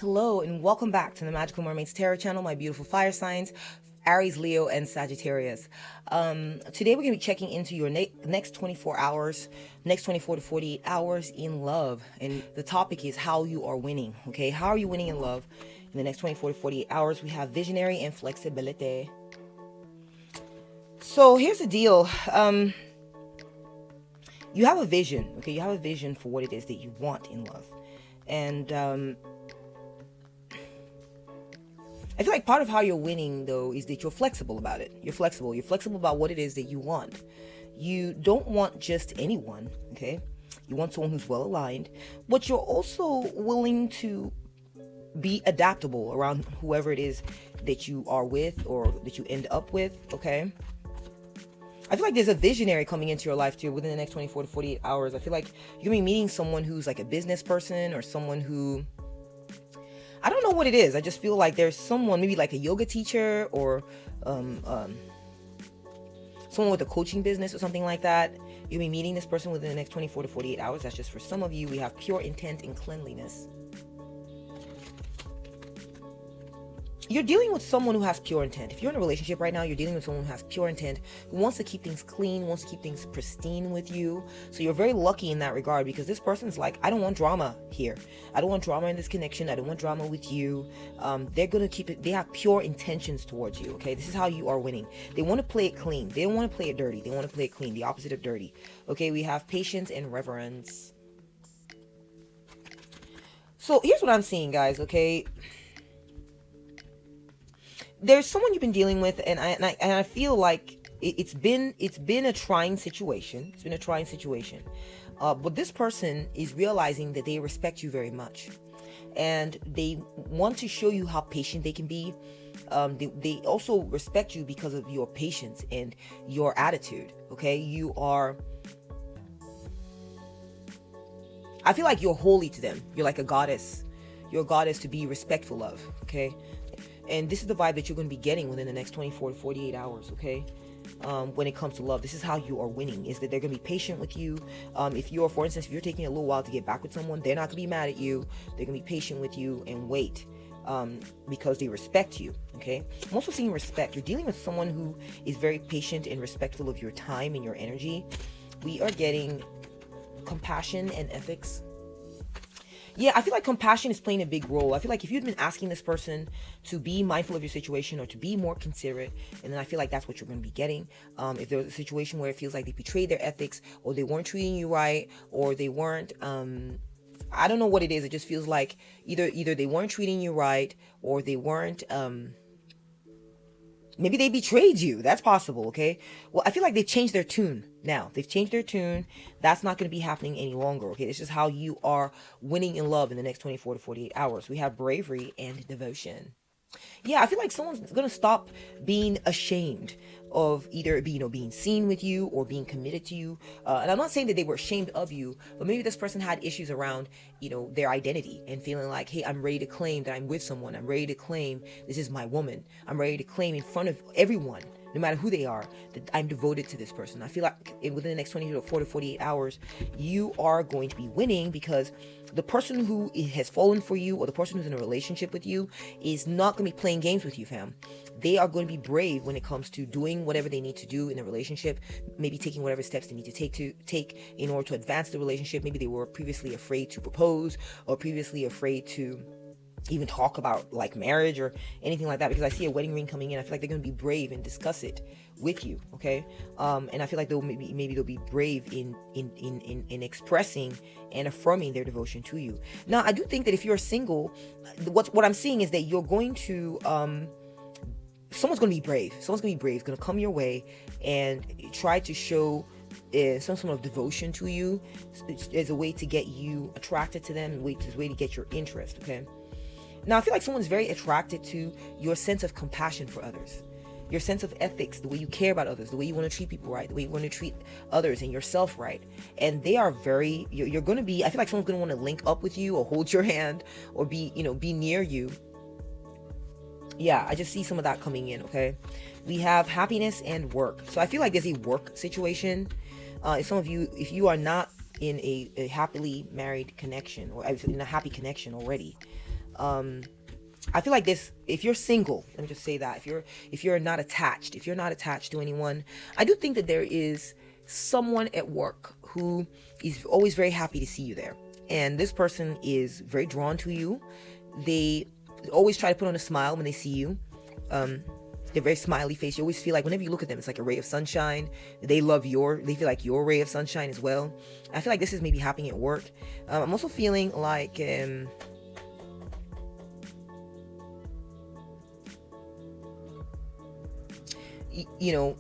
Hello and welcome back to the Magical Mermaids Tarot channel, my beautiful fire signs, Aries, Leo, and Sagittarius. Today we're going to be checking into your next 24 hours, next 24 to 48 hours in love. And the topic is how you are winning, okay? How are you winning in love in the next 24 to 48 hours? We have visionary and flexibility. So here's the deal. You have a vision, okay? You have a vision for what it is that you want in love. And I feel like part of how you're winning, though, is that you're flexible about it. You're flexible. You're flexible about what it is that you want. You don't want just anyone, okay? You want someone who's well aligned, but you're also willing to be adaptable around whoever it is that you are with or that you end up with, okay? I feel like there's a visionary coming into your life too within the next 24 to 48 hours. I feel like you're going to be meeting someone who's like a business person or someone who, I don't know what it is. I just feel like there's someone, maybe like a yoga teacher or someone with a coaching business or something like that. You'll be meeting this person within the next 24 to 48 hours. That's just for some of you. We have pure intent and cleanliness. You're dealing with someone who has pure intent. If you're in a relationship right now, you're dealing with someone who has pure intent, who wants to keep things clean, wants to keep things pristine with you. So you're very lucky in that regard because this person's like, I don't want drama here. I don't want drama in this connection. I don't want drama with you. They're going to keep it. They have pure intentions towards you. Okay. This is how you are winning. They want to play it clean. They don't want to play it dirty. They want to play it clean. The opposite of dirty. Okay. We have patience and reverence. So here's what I'm seeing, guys. Okay. There's someone you've been dealing with, and I feel like it's been a trying situation. It's been a trying situation, but this person is realizing that they respect you very much, and they want to show you how patient they can be. They also respect you because of your patience and your attitude. Okay, you are. I feel like you're holy to them. You're like a goddess. You're a goddess to be respectful of. Okay. And this is the vibe that you're going to be getting within the next 24 to 48 hours, okay? When it comes to love, this is how you are winning, is that they're going to be patient with you. If you're, for instance, if you're taking a little while to get back with someone, they're not going to be mad at you. They're going to be patient with you and wait because they respect you, okay? I'm also seeing respect. You're dealing with someone who is very patient and respectful of your time and your energy. We are getting compassion and ethics. Yeah, I feel like compassion is playing a big role. I feel like if you'd been asking this person to be mindful of your situation or to be more considerate, and then I feel like that's what you're going to be getting. If there's a situation where it feels like they betrayed their ethics or they weren't treating you right or they weren't, I don't know what it is. It just feels like either they weren't treating you right or they weren't, maybe they betrayed you. That's possible, okay? Well, I feel like they've changed their tune now. They've changed their tune. That's not going to be happening any longer, okay? This is how you are winning in love in the next 24 to 48 hours. We have bravery and devotion. Yeah, I feel like someone's going to stop being ashamed of either being seen with you or being committed to you. And I'm not saying that they were ashamed of you, but maybe this person had issues around, their identity and feeling like, hey, I'm ready to claim that I'm with someone. I'm ready to claim this is my woman. I'm ready to claim in front of everyone, no matter who they are, that I'm devoted to this person. I feel like within the next 24 to 48 hours, you are going to be winning because the person who has fallen for you or the person who's in a relationship with you is not going to be playing games with you, fam. They are going to be brave when it comes to doing whatever they need to do in a relationship, maybe taking whatever steps they need to take in order to advance the relationship. Maybe they were previously afraid to propose or previously afraid to even talk about like marriage or anything like that, because I see a wedding ring coming in. I feel like they're going to be brave and discuss it with you, okay? And I feel like maybe they'll be brave in expressing and affirming their devotion to you. Now, I do think that if you're single, what I'm seeing is that you're going to someone's going to be brave. Someone's going to be brave. It's going to come your way and try to show some sort of devotion to you as a way to get you attracted to them, as a way to get your interest, okay? Now, I feel like someone's very attracted to your sense of compassion for others, your sense of ethics, the way you care about others, the way you want to treat people right, the way you want to treat others and yourself right. And they are you're going to be, I feel like someone's going to want to link up with you or hold your hand or be near you. Yeah, I just see some of that coming in, okay? We have happiness and work. So I feel like there's a work situation. If you are not in a happily married connection or in a happy connection already, I feel like this, if you're single, let me just say that, if you're not attached, if you're not attached to anyone, I do think that there is someone at work who is always very happy to see you there. And this person is very drawn to you. They always try to put on a smile when they see you. They're very smiley face. You always feel like whenever you look at them, it's like a ray of sunshine. They feel like your ray of sunshine as well. I feel like this is maybe happening at work. I'm also feeling like, you know,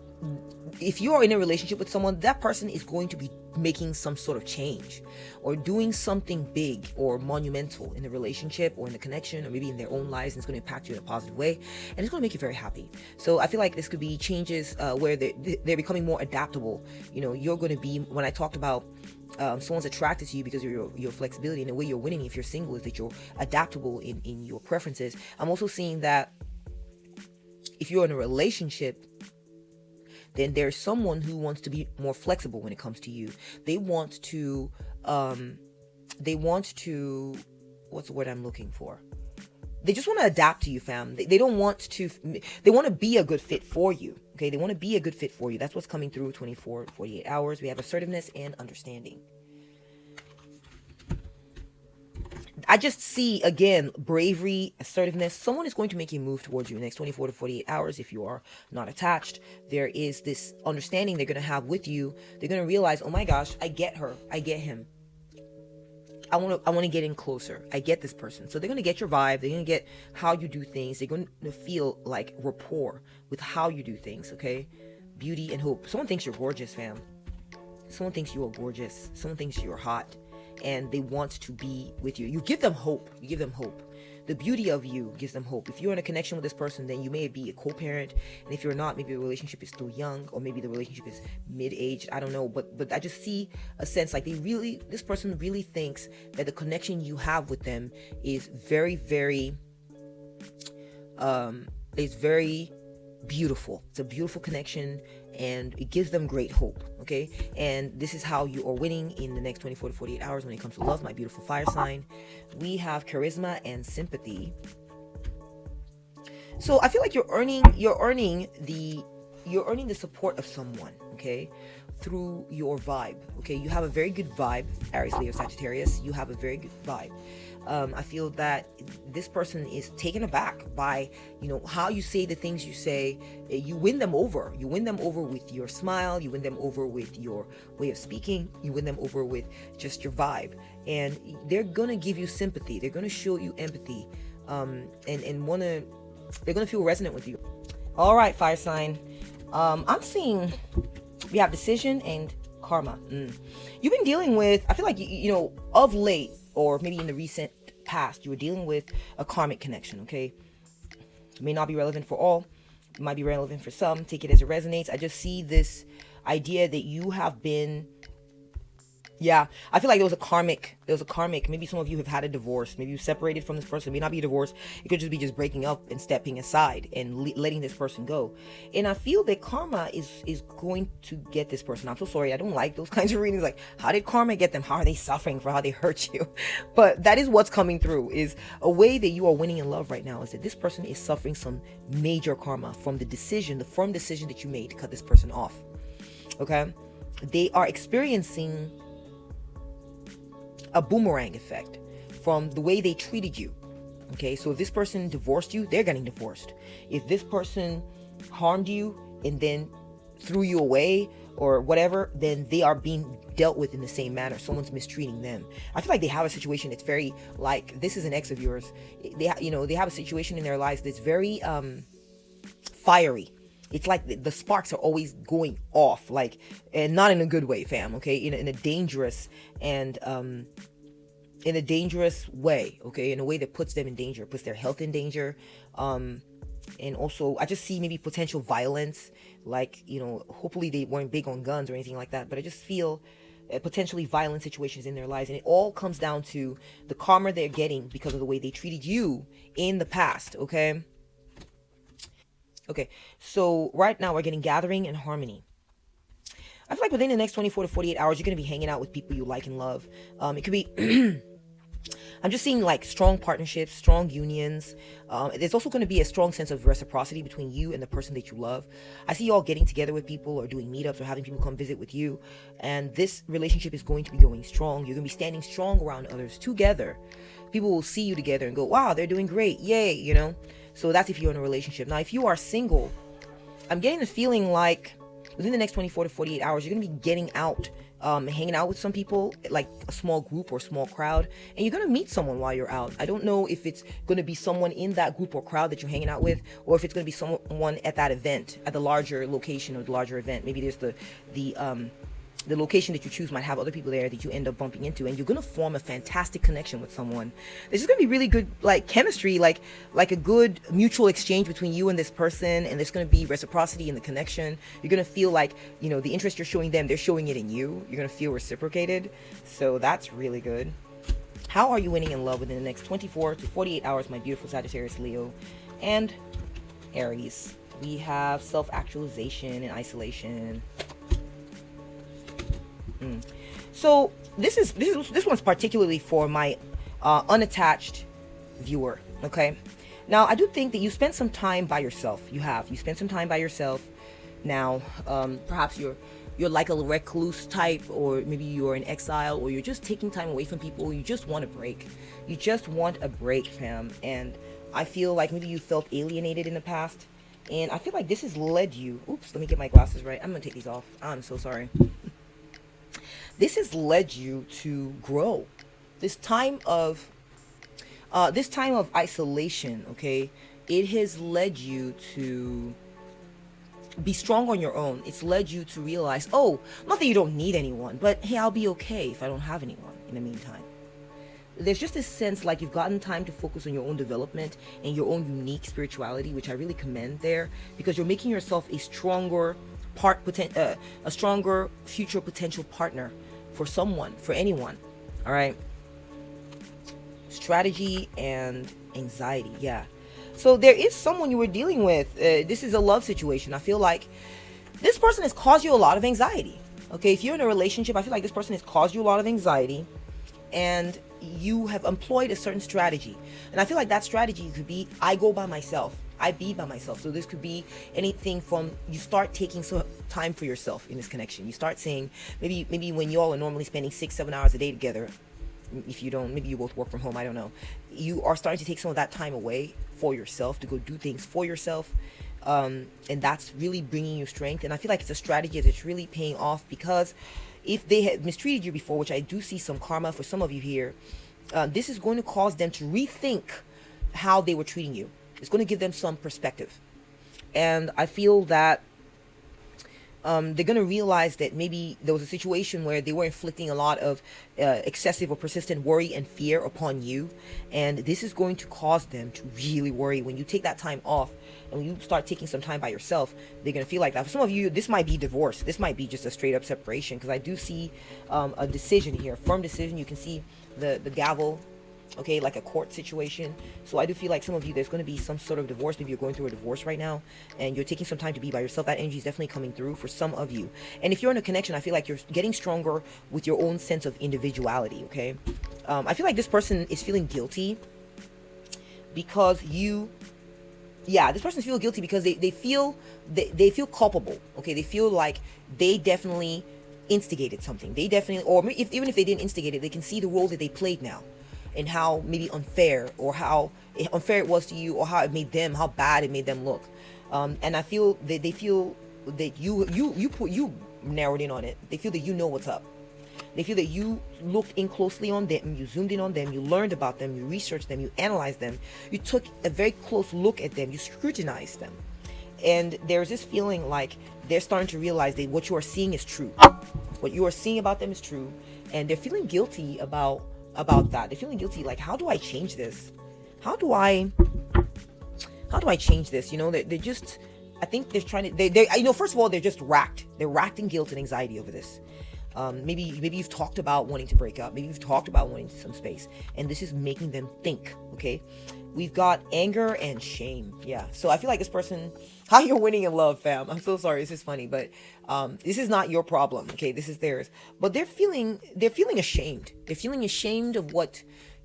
if you are in a relationship with someone, that person is going to be making some sort of change or doing something big or monumental in the relationship or in the connection or maybe in their own lives, and it's going to impact you in a positive way, and it's going to make you very happy. So I feel like this could be changes where they're becoming more adaptable. You know, you're going to be, when I talked about someone's attracted to you because of your flexibility and the way you're winning if you're single is that you're adaptable in your preferences. I'm also seeing that if you're in a relationship, then there's someone who wants to be more flexible when it comes to you. They want to, what's the word I'm looking for? They just want to adapt to you, fam. They don't want to, they want to be a good fit for you. Okay. They want to be a good fit for you. That's what's coming through 24 to 48 hours. We have assertiveness and understanding. I just see, again, bravery, assertiveness. Someone is going to make you move towards you in the next 24 to 48 hours if you are not attached. There is this understanding they're going to have with you. They're going to realize, oh my gosh, I get her. I get him. I want to get in closer. I get this person. So they're going to get your vibe. They're going to get how you do things. They're going to feel like rapport with how you do things, okay? Beauty and hope. Someone thinks you're gorgeous, fam. Someone thinks you are gorgeous. Someone thinks you're hot. And they want to be with you. You give them hope. You give them hope. The beauty of you gives them hope. If you're in a connection with this person, then you may be a co-parent. And if you're not, maybe the relationship is still young, or maybe the relationship is mid-aged. I don't know. But I just see a sense like this person really thinks that the connection you have with them is very, very, beautiful. It's a beautiful connection, and it gives them great hope. Okay, and this is how you are winning in the next 24 to 48 hours when it comes to love, my beautiful fire sign. We have charisma and sympathy. So I feel like you're earning the support of someone, okay, through your vibe. Okay, you have a very good vibe, Aries, Leo, Sagittarius. You have a very good vibe. I feel that this person is taken aback by, how you say the things you say. You win them over. You win them over with your smile. You win them over with your way of speaking. You win them over with just your vibe. And they're going to give you sympathy. They're going to show you empathy. They're going to feel resonant with you. All right, fire sign. I'm seeing we have decision and karma. You've been dealing with, I feel like, of late, or maybe in the recent past, you were dealing with a karmic connection, okay? It may not be relevant for all. It might be relevant for some. Take it as it resonates. I just see this idea that you have been... Yeah, I feel like there was a karmic, maybe some of you have had a divorce. Maybe you separated from this person. It may not be a divorce. It could just be breaking up and stepping aside and letting this person go. And I feel that karma is going to get this person. I'm so sorry. I don't like those kinds of readings. Like, how did karma get them? How are they suffering for how they hurt you? But that is what's coming through, is a way that you are winning in love right now, is that this person is suffering some major karma from the firm decision that you made to cut this person off. Okay? They are experiencing a boomerang effect from the way they treated you. Okay, so if this person divorced you, they're getting divorced. If this person harmed you and then threw you away or whatever, then they are being dealt with in the same manner. Someone's mistreating them. I feel like they have a situation that's very, like, this is an ex of yours. They have a situation in their lives that's very fiery. It's like the sparks are always going off, like, and not in a good way, fam. Okay, in a dangerous and in a dangerous way. Okay, in a way that puts them in danger, puts their health in danger. And also, I just see maybe potential violence. Like, hopefully they weren't big on guns or anything like that. But I just feel potentially violent situations in their lives, and it all comes down to the karma they're getting because of the way they treated you in the past. Okay, so right now we're getting gathering and harmony. I feel like within the next 24 to 48 hours, you're going to be hanging out with people you like and love. It could be, I'm just seeing like strong partnerships, strong unions. There's also going to be a strong sense of reciprocity between you and the person that you love. I see y'all getting together with people or doing meetups or having people come visit with you. And this relationship is going to be going strong. You're going to be standing strong around others together. People will see you together and go, wow, they're doing great. Yay, you know? So that's if you're in a relationship. Now, if you are single, I'm getting the feeling like within the next 24 to 48 hours, you're going to be getting out, hanging out with some people, like a small group or small crowd, and you're going to meet someone while you're out. I don't know if it's going to be someone in that group or crowd that you're hanging out with, or if it's going to be someone at that event, at the larger location or the larger event. Maybe there's the location that you choose might have other people there that you end up bumping into, and you're going to form a fantastic connection with someone. There's just going to be really good like chemistry, like a good mutual exchange between you and this person, and there's going to be reciprocity in the connection. You're going to feel like, you know, the interest you're showing them, they're showing it in you. You're going to feel reciprocated. So that's really good. How are you winning in love within the next 24 to 48 hours, my beautiful Sagittarius, Leo, and Aries? We have self-actualization and isolation. So this one's particularly for my unattached viewer. Okay, now I do think that you spent some time by yourself. You spent some time by yourself. Now perhaps you're like a recluse type, or maybe you're in exile, or you're just taking time away from people. You just want a break. You just want a break, fam. And I feel like maybe you felt alienated in the past, and I feel like this has led you. Oops, let me get my glasses right. I'm gonna take these off. I'm so sorry. This has led you to grow. This time of isolation, okay, it has led you to be strong on your own. It's led you to realize, oh, not that you don't need anyone, but hey, I'll be okay if I don't have anyone in the meantime. There's just this sense like you've gotten time to focus on your own development and your own unique spirituality, which I really commend there, because you're making yourself a stronger a stronger future potential partner for someone, for anyone. All right. Strategy and anxiety. Yeah. So there is someone you were dealing with. This is a love situation. I feel like this person has caused you a lot of anxiety. Okay. If you're in a relationship, I feel like this person has caused you a lot of anxiety, and you have employed a certain strategy. And I feel like that strategy could be, I go by myself. I be by myself. So this could be anything from, you start taking some time for yourself in this connection. You start saying, maybe when y'all are normally spending 6-7 hours a day together, if you don't, maybe you both work from home, I don't know. You are starting to take some of that time away for yourself to go do things for yourself. And that's really bringing you strength. And I feel like it's a strategy that's really paying off, because if they had mistreated you before, which I do see some karma for some of you here, this is going to cause them to rethink how they were treating you. It's going to give them some perspective. And I feel that they're going to realize that maybe there was a situation where they were inflicting a lot of excessive or persistent worry and fear upon you. And this is going to cause them to really worry. When you take that time off and when you start taking some time by yourself, they're going to feel like that. For some of you, this might be divorce. This might be just a straight up separation, because I do see a decision here, a firm decision. You can see the gavel. Okay, like a court situation. So I do feel like some of you, there's going to be some sort of divorce. Maybe you're going through a divorce right now and you're taking some time to be by yourself. That energy is definitely coming through for some of you. And if you're in a connection, I feel like you're getting stronger with your own sense of individuality. Okay, I feel like this person is feeling guilty because this person's feeling guilty because they feel culpable. Okay, they feel like they definitely instigated something. They definitely, or even if they didn't instigate it, they can see the role that they played now, and how maybe unfair it was to you, or how bad it made them look. And I feel that they feel that you narrowed in on it. They feel that you know what's up. They feel that you looked in closely on them, you zoomed in on them, you learned about them, you researched them, you analyzed them, you took a very close look at them, you scrutinized them. And there's this feeling like they're starting to realize that what you are seeing is true. What you are seeing about them is true. And they're feeling guilty about that. They're feeling guilty, like, how do I change this? How do I change this? You know, they're just, I think they're trying to, first of all, they're just racked. They're racked in guilt and anxiety over this. Maybe you've talked about wanting to break up. Maybe you've talked about wanting some space, and this is making them think. Okay, we've got anger and shame. Yeah, so I feel like this person, how you're winning in love, fam. I'm so sorry, this is funny, but this is not your problem. Okay, this is theirs. But they're feeling ashamed. They're feeling ashamed of what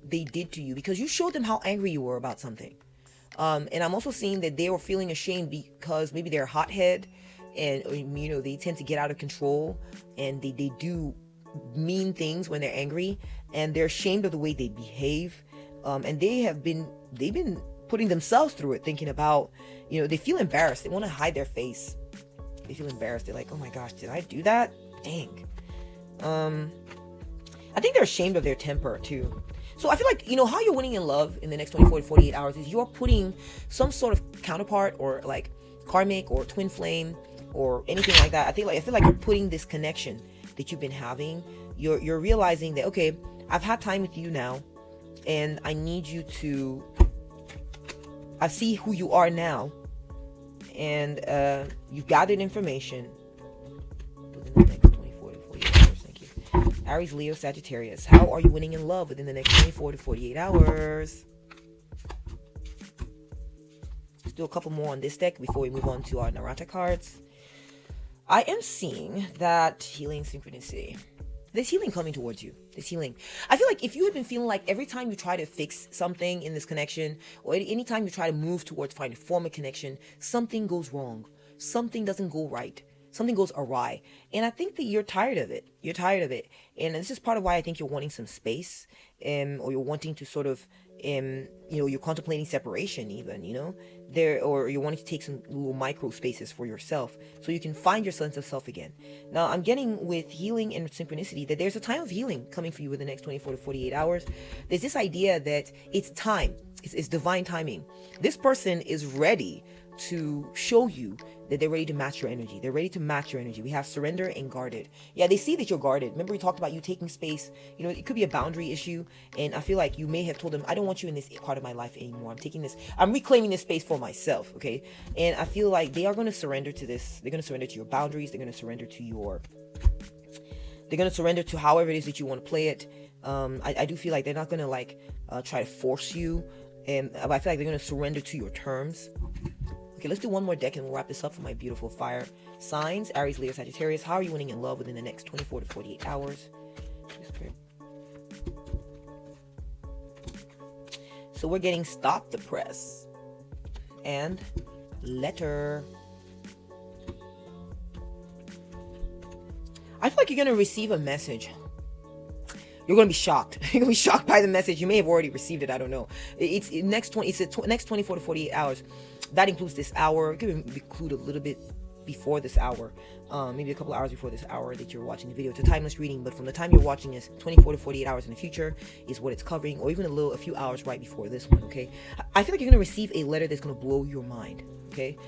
they did to you, because you showed them how angry you were about something. And I'm also seeing that they were feeling ashamed because maybe they're a hothead, and they tend to get out of control, and they do mean things when they're angry, and they're ashamed of the way they behave. And they've been putting themselves through it, thinking about, they feel embarrassed. They want to hide their face. They feel embarrassed. They're like, oh my gosh, did I do that? Dang. I think they're ashamed of their temper too. So I feel like, how you're winning in love in the next 24 to 48 hours is you're putting some sort of counterpart, or like karmic or twin flame or anything like that. I feel like you're putting this connection that you've been having. You're realizing that, okay, I've had time with you now, and I need you to, I see who you are now, and you've gathered information within the next 24 to 48 hours. Thank you. Aries, Leo, Sagittarius. How are you winning in love within the next 24 to 48 hours? Let's do a couple more on this deck before we move on to our Narata cards. I am seeing that healing synchronicity. There's healing coming towards you. There's healing. I feel like if you had been feeling like every time you try to fix something in this connection, or anytime you try to move towards trying to form a connection, something goes wrong. Something doesn't go right. Something goes awry. And I think that you're tired of it. You're tired of it. And this is part of why I think you're wanting some space, or you're wanting to sort of, you're contemplating separation even, or you're wanting to take some little micro spaces for yourself so you can find your sense of self again. Now, I'm getting with healing and synchronicity that there's a time of healing coming for you in the next 24 to 48 hours. There's this idea that it's time. It's divine timing. This person is ready to show you that they're ready to match your energy. They're ready to match your energy. We have surrender and guarded. Yeah, they see that you're guarded. Remember, we talked about you taking space. It could be a boundary issue. And I feel like you may have told them, I don't want you in this part of my life anymore. I'm reclaiming this space for myself. Okay. And I feel like they are going to surrender to this. They're going to surrender to your boundaries. They're going to surrender to however it is that you want to play it. I do feel like they're not going to try to force you. And I feel like they're going to surrender to your terms. Okay, let's do one more deck and we'll wrap this up for my beautiful fire signs. Aries, Leo, Sagittarius. How are you winning in love within the next 24 to 48 hours? So we're getting stop the press and letter. I feel like you're going to receive a message. You're going to be shocked. You're going to be shocked by the message. You may have already received it. I don't know. It's next 24 to 48 hours. That includes this hour. It could include a little bit before this hour. Maybe a couple hours before this hour that you're watching the video. It's a timeless reading, but from the time you're watching this, 24 to 48 hours in the future is what it's covering, or even a few hours right before this one, okay? I feel like you're going to receive a letter that's going to blow your mind, okay?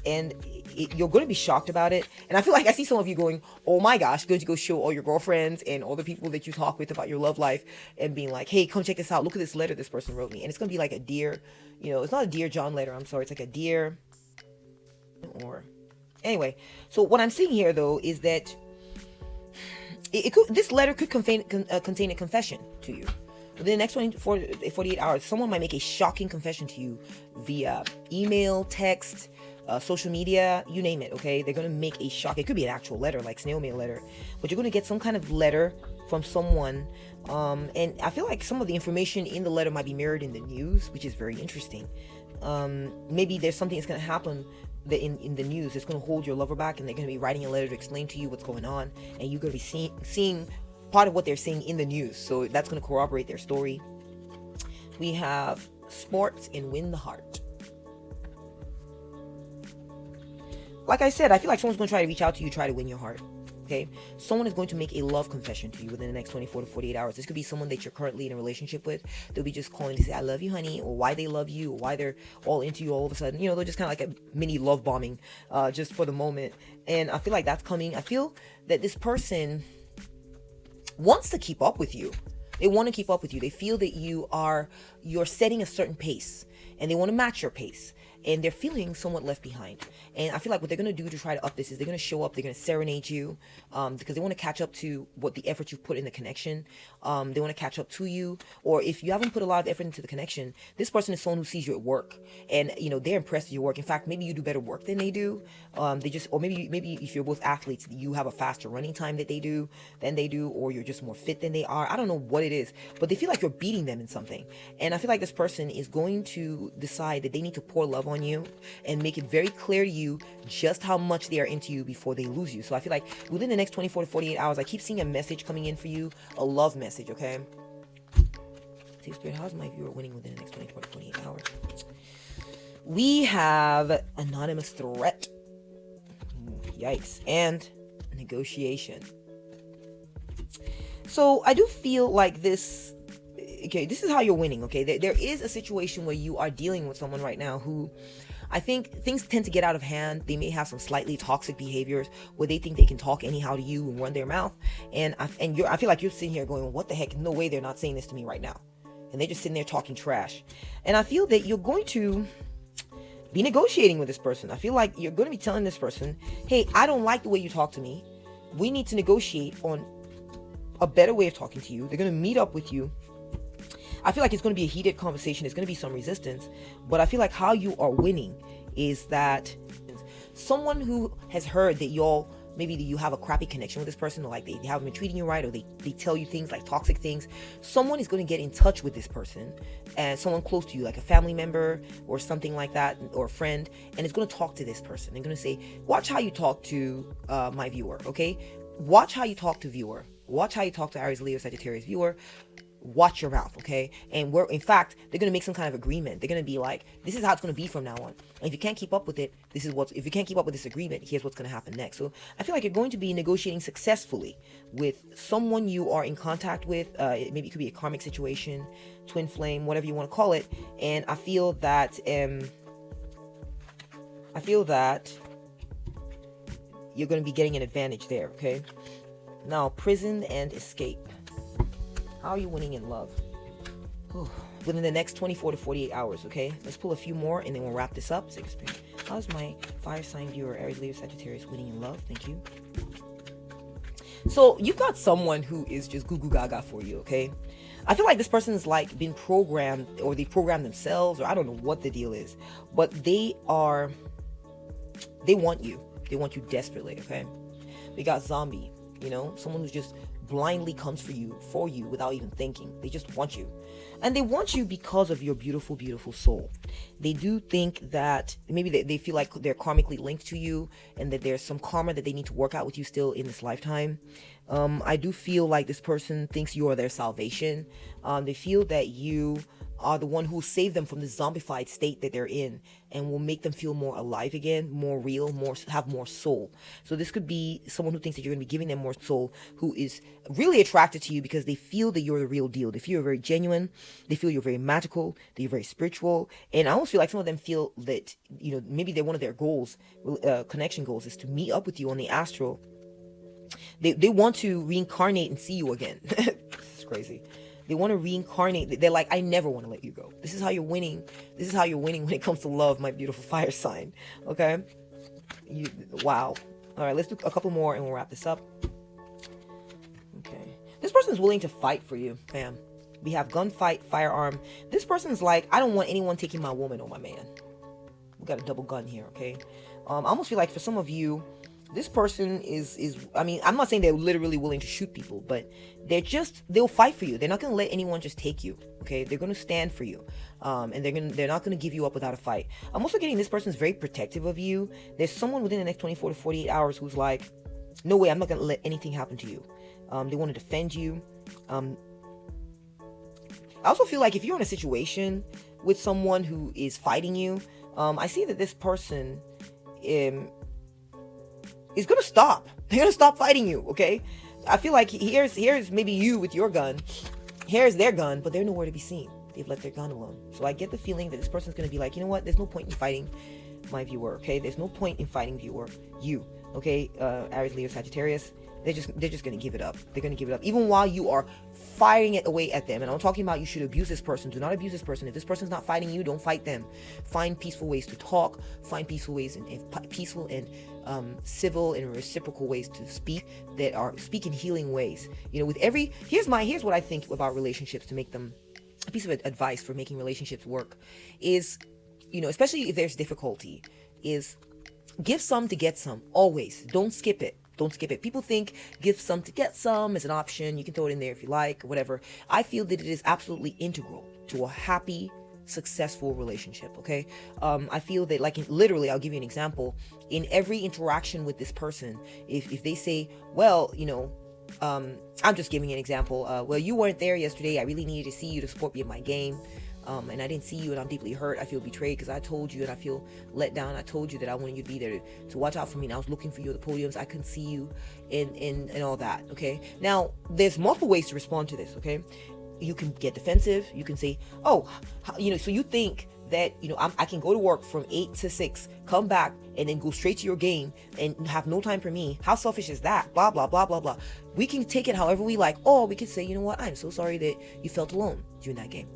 And you're going to be shocked about it. And I feel like I see some of you going, oh my gosh, going to go show all your girlfriends and all the people that you talk with about your love life and being like, hey, come check this out. Look at this letter this person wrote me. And it's going to be like a dear, it's not a Dear John letter. I'm sorry. It's like a dear, or anyway. So what I'm seeing here though is that this letter could contain a confession to you. Within the next 24 to 48 hours, someone might make a shocking confession to you via email, text, social media, you name it, okay? They're going to make a shock. It could be an actual letter, like snail mail letter, but you're going to get some kind of letter from someone. And I feel like some of the information in the letter might be mirrored in the news, which is very interesting. Maybe there's something that's going to happen in the news that's going to hold your lover back, and they're going to be writing a letter to explain to you what's going on, and you're going to be seeing part of what they're saying in the news. So that's going to corroborate their story. We have sports and win the heart. Like I said, I feel like someone's going to try to reach out to you, try to win your heart. Okay, someone is going to make a love confession to you within the next 24 to 48 hours. This could be someone that you're currently in a relationship with. They'll be just calling to say, I love you, honey, or why they love you, or why they're all into you all of a sudden. They're just kind of like a mini love bombing, just for the moment. And I feel like that's coming. I feel that this person wants to keep up with you. They want to keep up with you. They feel that you're setting a certain pace, and they want to match your pace. and they're feeling somewhat left behind. And I feel like what they're going to do to try to up this is they're going to show up, they're going to serenade you, because they want to catch up to what the effort you've put in the connection. They want to catch up to you. Or if you haven't put a lot of effort into the connection, this person is someone who sees you at work, and they're impressed with your work. In fact, maybe you do better work than they do. Or maybe if you're both athletes, you have a faster running time than they do, or you're just more fit than they are. I don't know what it is, but they feel like you're beating them in something. And I feel like this person is going to decide that they need to pour love on you and make it very clear to you just how much they are into you before they lose you. So I feel like within the next 24 to 48 hours, I keep seeing a message coming in for you, a love message, okay? See, Spirit, how's my viewer winning within the next 24 to 48 hours? We have anonymous threat. Yikes. And negotiation. So I do feel like this, okay, this is how you're winning, okay? There is a situation where you are dealing with someone right now who, I think things tend to get out of hand. They may have some slightly toxic behaviors where they think they can talk anyhow to you and run their mouth. And I feel like you're sitting here going, what the heck? No way they're not saying this to me right now. And they're just sitting there talking trash. And I feel that you're going to be negotiating with this person. I feel like you're going to be telling this person, hey, I don't like the way you talk to me. We need to negotiate on a better way of talking to you. They're going to meet up with you. I feel like it's going to be a heated conversation. There's going to be some resistance. But I feel like how you are winning is that someone who has heard that maybe you have a crappy connection with this person, or like they haven't been treating you right, or they tell you things like toxic things. Someone is going to get in touch with this person, and someone close to you, like a family member or something like that, or a friend, and is going to talk to this person. They're going to say, watch how you talk to my viewer, okay? Watch how you talk to viewer. Watch how you talk to Aries, Leo, Sagittarius viewer. Watch your mouth, okay? And in fact, they're going to make some kind of agreement. They're going to be like, this is how it's going to be from now on. And if you can't keep up with it, if you can't keep up with this agreement, here's what's going to happen next. So I feel like you're going to be negotiating successfully with someone you are in contact with. Maybe it could be a karmic situation, twin flame, whatever you want to call it. And I feel that you're going to be getting an advantage there, okay? Now, prison and escape. How are you winning in love? Within the next 24 to 48 hours, okay? Let's pull a few more and then we'll wrap this up. How's my fire sign viewer, Aries, Leo, Sagittarius, winning in love? Thank you. So you've got someone who is just goo goo gaga for you, okay? I feel like this person's like been programmed, or they programmed themselves, or I don't know what the deal is, but they want you. They want you desperately, okay? We got zombie, someone who's just blindly comes for you without even thinking. They just want you. And they want you because of your beautiful, beautiful soul. They do think that maybe they feel like they're karmically linked to you, and that there's some karma that they need to work out with you still in this lifetime. I do feel like this person thinks you are their salvation. They feel that you are the one who will save them from the zombified state that they're in, and will make them feel more alive again, more real, have more soul. So this could be someone who thinks that you're going to be giving them more soul, who is really attracted to you because they feel that you're the real deal. They feel you're very genuine. They feel you're very magical. That you're very spiritual. And I almost feel like some of them feel that, maybe they're one of their goals, connection goals, is to meet up with you on the astral. They want to reincarnate and see you again. This is crazy. They want to reincarnate. They're like, I never want to let you go. This is how you're winning. This is how you're winning when it comes to love, my beautiful fire sign. Okay? Wow. All right, let's do a couple more and we'll wrap this up. Okay. This person is willing to fight for you, fam. We have gunfight, firearm. This person's like, I don't want anyone taking my woman or my man. We got a double gun here, okay? I almost feel like for some of you, this person is I mean, I'm not saying they're literally willing to shoot people, but they'll fight for you. They're not going to let anyone just take you, okay? They're going to stand for you. And they're not going to give you up without a fight. I'm also getting this person's very protective of you. There's someone within the next 24 to 48 hours who's like, no way, I'm not going to let anything happen to you. They want to defend you. I also feel like if you're in a situation with someone who is fighting you, I see that this person is going to stop. They're going to stop fighting you, okay? I feel like here's maybe you with your gun. Here's their gun, but they're nowhere to be seen. They've left their gun alone. So I get the feeling that this person's going to be like, you know what? There's no point in fighting my viewer, okay? There's no point in fighting you, okay? Aries, Leo, Sagittarius. they're just gonna give it up. They're gonna give it up even while you are firing it away at them. And I'm talking about you should abuse this person. Do not abuse this person. If this person's not fighting you, don't fight them. Find peaceful ways to talk. Find peaceful ways and peaceful and civil and reciprocal ways to speak that are speak in healing ways. You know, with every here's what I think about relationships to make them a piece of advice for making relationships work is, you know, especially if there's difficulty, is give some to get some. Always. Don't skip it. Don't skip it. People think give some to get some is an option. You can throw it in there if you like, or whatever. I feel that it is absolutely integral to a happy, successful relationship. Okay. I feel that, like, literally, I'll give you an example. In every interaction with this person, if they say, well, you know, I'm just giving an example. Well, you weren't there yesterday. I really needed to see you to support me in my game. And I didn't see you and I'm deeply hurt. I feel betrayed because I told you and I feel let down. I told you that I wanted you to be there to watch out for me. And I was looking for you at the podiums. I couldn't see you and all that. Okay. Now there's multiple ways to respond to this. Okay. You can get defensive. You can say, oh, you know, so you think that, you know, I can go to work from 8 to 6, come back and then go straight to your game and have no time for me. How selfish is that? Blah, blah, blah, blah, blah. We can take it however we like. Or we can say, you know what? I'm so sorry that you felt alone during that game.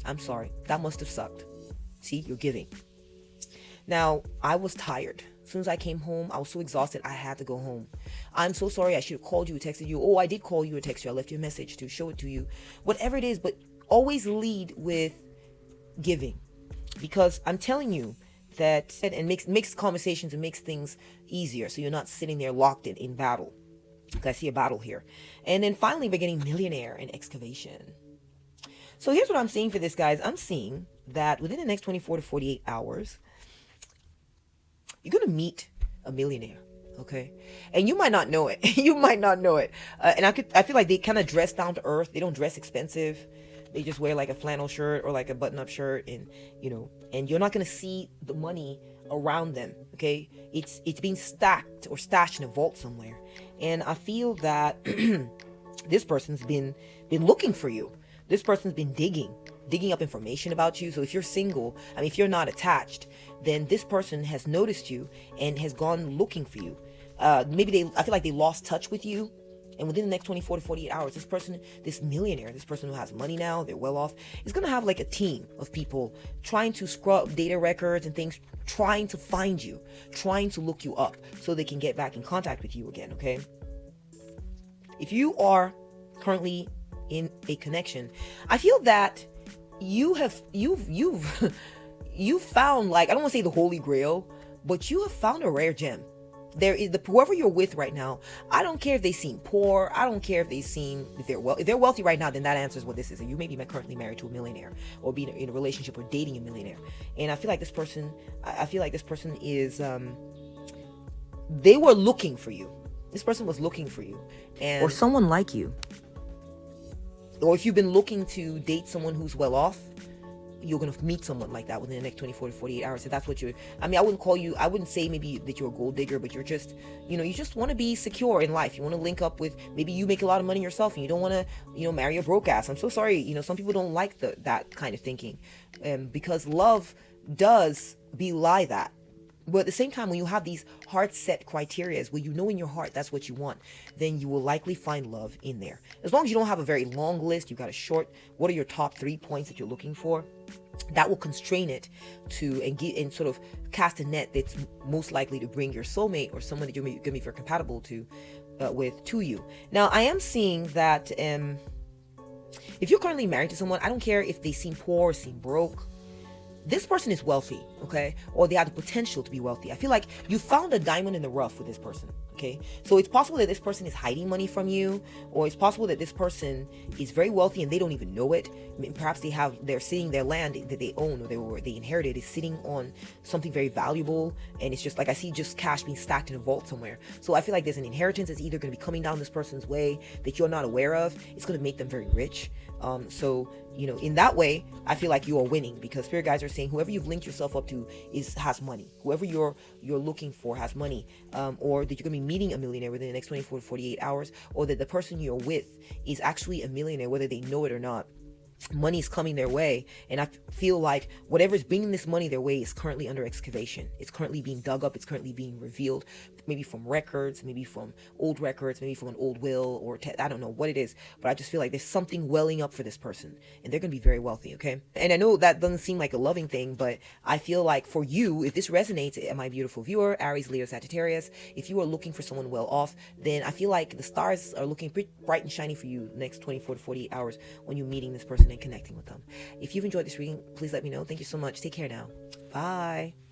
I'm sorry. That must have sucked. See, you're giving. Now, I was tired. As soon as I came home, I was so exhausted, I had to go home. I'm so sorry. I should have called you or texted you. Oh, I did call you or text you. I left you a message to show it to you. Whatever it is, but always lead with giving. Because I'm telling you that, and makes conversations and makes things easier. So you're not sitting there locked in battle. I see a battle here. And then finally, we're getting millionaire and excavation. So here's what I'm seeing for this, guys. I'm seeing that within the next 24 to 48 hours, you're going to meet a millionaire. Okay. And you might not know it. You might not know it. And I feel like they kind of dress down to earth. They don't dress expensive. They just wear like a flannel shirt or like a button-up shirt, and, you know, and you're not going to see the money around them. Okay. It's being stacked or stashed in a vault somewhere. And I feel that this person's been looking for you. This person's been digging up information about you. So if you're single, I mean, if you're not attached, then this person has noticed you and has gone looking for you. Maybe I feel like they lost touch with you. And within the next 24 to 48 hours, this millionaire, this person who has money now, they're well off, is going to have like a team of people trying to scrub data records and things, trying to find you, trying to look you up so they can get back in contact with you again. Okay. If you are currently in a connection, I feel that you've found, like, I don't want to say the holy grail, but you have found a rare gem. There is whoever you're with right now. I don't care if they seem poor. I don't care if they're wealthy right now, then that answers what this is. And you may be currently married to a millionaire or be in a relationship or dating a millionaire. And I feel like this person is, they were looking for you. This person was looking for you. Or someone like you. Or if you've been looking to date someone who's well off, you're going to meet someone like that within the next 24 to 48 hours. If that's what I wouldn't say maybe that you're a gold digger, but you're just, you know, you just want to be secure in life. You want to link up with, maybe you make a lot of money yourself and you don't want to, you know, marry a broke ass. I'm so sorry. You know, some people don't like that kind of thinking, because love does belie that. But at the same time, when you have these hard set criteria where you know in your heart that's what you want, then you will likely find love in there. As long as you don't have a very long list, you got a short, what are your top 3 points that you're looking for? That will constrain it to and sort of cast a net that's most likely to bring your soulmate or someone that you're going to be very compatible to you. Now, I am seeing that if you're currently married to someone, I don't care if they seem poor or seem broke. This person is wealthy, okay? Or they have the potential to be wealthy. I feel like you found a diamond in the rough with this person, okay? So it's possible that this person is hiding money from you, or it's possible that this person is very wealthy and they don't even know it. I mean, perhaps they're seeing their land that they own or they inherited is sitting on something very valuable, and it's just like I see just cash being stacked in a vault somewhere. So I feel like there's an inheritance that's either going to be coming down this person's way that you're not aware of. It's going to make them very rich. So, you know, in that way, I feel like you are winning, because spirit guides are saying whoever you've linked yourself up to has money. Whoever you're looking for has money, or that you're gonna be meeting a millionaire within the next 24 to 48 hours, or that the person you're with is actually a millionaire, whether they know it or not. money's coming their way, and I feel like whatever's bringing this money their way is currently under excavation. It's currently being dug up. It's currently being revealed, maybe from records, maybe from old records, maybe from an old will, or I don't know what it is, but I just feel like there's something welling up for this person, and they're gonna be very wealthy. Okay, and I know that doesn't seem like a loving thing, but I feel like for you, if this resonates, my beautiful viewer, Aries, Leo, Sagittarius, if you are looking for someone well off, then I feel like the stars are looking pretty bright and shiny for you the next 24 to 48 hours when you're meeting this person and connecting with them. If you've enjoyed this reading, please let me know. Thank you so much. Take care now. Bye.